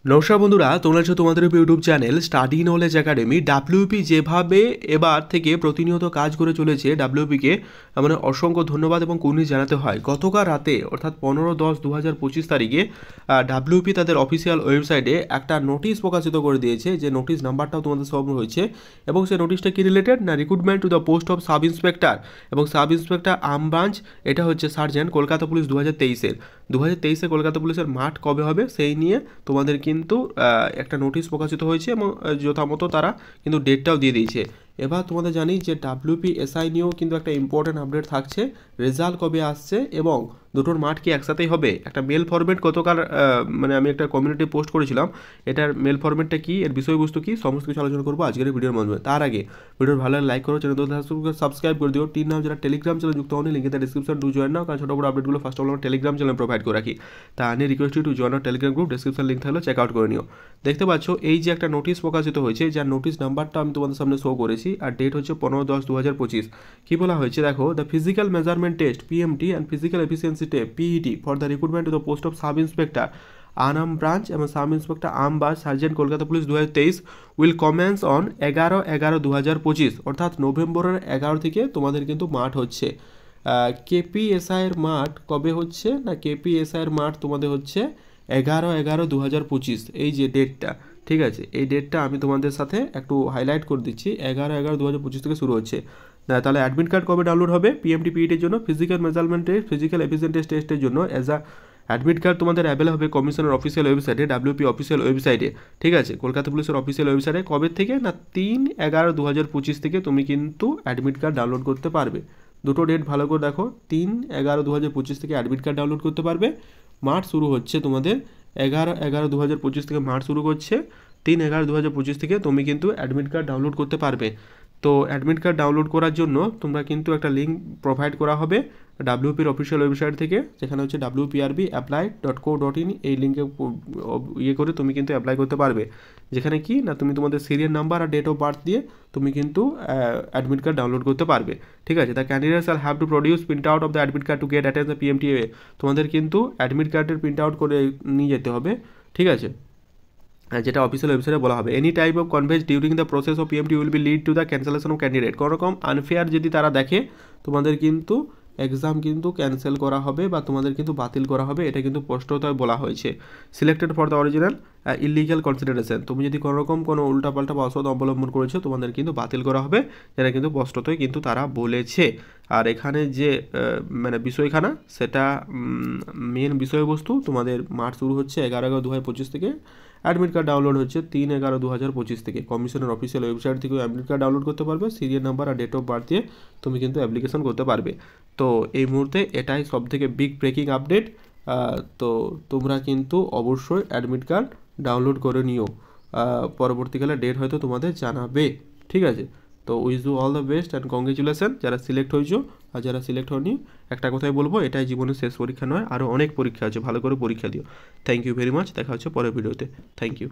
নমস্কার বন্ধুরা, তোমরা হচ্ছে তোমাদের YouTube channel study knowledge academy. WP যেভাবে এবার থেকে প্রতিনিয়ত কাজ করে চলেছে, ডাব্লিউপিকে মানে অসংখ্য ধন্যবাদ এবং কুর্নিশ জানাতে হয়। গতকাল রাতে অর্থাৎ 15/10/2025 তারিখে ডাব্লিউপি তাদের অফিসিয়াল ওয়েবসাইটে একটা নোটিশ প্রকাশিত করে দিয়েছে, যে নোটিশ নাম্বারটাও তোমাদের সব হয়েছে। এবং সেই নোটিশটা কি রিলেটেড না, recruitment to the post of sub inspector এবং সাব ইন্সপেক্টর আর্ম ব্রাঞ্চ, এটা হচ্ছে সার্জেন্ট, কলকাতা পুলিশ 2023-এর কলকাতা পুলিশের মাঠ কবে হবে সেই নিয়ে তোমাদের কিন্তু একটা নোটিশ প্রকাশিত হয়েছে এবং যথামতো তারা কিন্তু ডেটটাও দিয়ে দিয়েছে। এবার তোমাদের জানি যে ডাব্লিউপি এসআই নিয়েও কিন্তু একটা ইম্পর্টেন্ট আপডেট থাকছে, রেজাল্ট কবে আসছে এবং দুটোর মাঠ কি একসাথেই হবে। একটা মেল ফরম্যাট গতকাল মানে আমি একটা কমিউনিটি পোস্ট করেছিলাম, এটার মেল ফরম্যাটটা কী, এর বিষয়বস্তু কী, সমস্ত কিছু আলোচনা করবো আজকের ভিডিওর মাধ্যমে। তার আগে ভিডিওর ভালো লাইক করো, চ্যানেল সাবস্ক্রাইব করে দিও। টিম নাম যারা টেলিগ্রাম চ্যানেল যুক্ত হন, লিঙ্কে তার ডিসক্রিপশন টু জয়েন নাও, কারণ ছোটো বড় আপডেটগুলো ফার্স্ট অফ অল আমরা টেলিগ্রাম চ্যানেল প্রোভাইড করে রাখি। তা নিয়ে request to join our Telegram group, description link থাকলে চেক আউট করে নিও। দেখতে পাচ্ছ এই যে একটা নোটিশ প্রকাশিত হয়েছে, যার নোটিশ নাম্বারটা আমি তোমাদের সামনে শো করেছি, আর ডেট হচ্ছে 15/10/2025। কী বলা হয়েছে দেখো, the physical measurement test PMT and physical efficiency test PET for the recruitment to the post of sub inspector arm branch এবং sub inspector arm branch sergeant Kolkata police 2023 will commence on 11/11/2025, অর্থাৎ নভেম্বরের 11 থেকে তোমাদের কিন্তু মাঠ হচ্ছে। কেপিএসআইয়ের মাঠ কবে হচ্ছে না, কেপিএসআইয়ের মাঠ তোমাদের হচ্ছে 11/11/2025, এই যে ডেটটা, ঠিক আছে। এই ডেটটা আমি তোমাদের সাথে একটু হাইলাইট করে দিচ্ছি, 11/11/2025 থেকে শুরু হচ্ছে। তাহলে অ্যাডমিট কার্ড কবে ডাউনলোড হবে পিএমটি পিইটির জন্য, physical measurement test, physical efficiency টেস্টের জন্য অ্যাডমিট কার্ড তোমাদের অ্যাভেলেবল হবে কমিশনের অফিসিয়াল ওয়েবসাইটে, ডাব্লিউপি অফিসিয়াল ওয়েবসাইটে, ঠিক আছে। কলকাতা পুলিশের অফিসিয়াল ওয়েবসাইটে কবে থেকে না 3/11/2025 থেকে তুমি কিন্তু অ্যাডমিট কার্ড ডাউনলোড করতে পারবে। দুটো ডেট ভালো করে দেখো, 3/11/2025 থেকে অ্যাডমিট কার্ড ডাউনলোড করতে পারবে। মার্চ শুরু হচ্ছে তোমাদের 11/11/2025 থেকে মার্চ শুরু করছে, 3/11/2025 থেকে তুমি কিন্তু অ্যাডমিট কার্ড ডাউনলোড করতে পারবে। তো অ্যাডমিট কার্ড ডাউনলোড করার জন্য তোমরা কিন্তু একটা লিঙ্ক প্রোভাইড করা হবে ডাব্লিউপির অফিসিয়াল ওয়েবসাইট থেকে, যেখানে হচ্ছে wprbapply.co.in, এই লিঙ্কে ইয়ে করে তুমি কিন্তু অ্যাপ্লাই করতে পারবে। যেখানে কি না তুমি তোমাদের সিরিয়াল নাম্বার আর ডেট অফ বার্থ দিয়ে তুমি কিন্তু অ্যাডমিট কার্ড ডাউনলোড করতে পারবে, ঠিক আছে। The candidates are have to produce print out of the admit card to get attend the পিএমটিএ, তোমাদের কিন্তু অ্যাডমিট কার্ডের প্রিন্ট আউট করে নিয়ে যেতে হবে, ঠিক আছে, যেটা অফিসিয়াল ওয়েবসাইটে বলা হবে। Any type of convince during the process of PMT will be lead to the cancellation of candidate, কোনো রকম আনফেয়ার যদি তারা দেখে তোমাদের কিন্তু এক্সাম কিন্তু ক্যান্সেল করা হবে বা তোমাদের কিন্তু বাতিল করা হবে, এটা কিন্তু স্পষ্টতই বলা হয়েছে। Selected for the original illegal consideration, তুমি যদি কোনো রকম কোনো উল্টাপাল্টা বা অসৎ অবলম্বন করেছো তোমাদের কিন্তু বাতিল করা হবে, যেটা কিন্তু স্পষ্টতই কিন্তু তারা বলেছে। আর এখানে যে মানে বিষয়খানা, সেটা মেন বিষয়বস্তু তোমাদের মার্চ শুরু হচ্ছে 11/11/2025 থেকে, অ্যাডমিট কার্ড ডাউনলোড হচ্ছে 3/11/2025 থেকে। কমিশনের অফিসিয়াল ওয়েবসাইট থেকে অ্যাডমিট কার্ড ডাউনলোড করতে পারবে, সিরিয়াল নাম্বার আর ডেট অফ বার্থ দিয়ে তুমি কিন্তু অ্যাপ্লিকেশন করতে পারবে। তো এই মুহূর্তে এটাই সবথেকে বিগ ব্রেকিং আপডেট। তো তোমরা কিন্তু অবশ্যই অ্যাডমিট কার্ড ডাউনলোড করে নিও, পরবর্তীকালে ডেট হয়তো তোমাদের জানাবে, ঠিক আছে। তো wish you all the best and congratulation যারা সিলেক্ট হয়েছো, আর যারা সিলেক্ট হয়নি একটা কথাই বলবো, এটাই জীবনের শেষ পরীক্ষা নয়, আরও অনেক পরীক্ষা আছে, ভালো করে পরীক্ষা দিও। থ্যাংক ইউ ভেরি মাচ, দেখা হচ্ছে পরের ভিডিওতে। Thank you.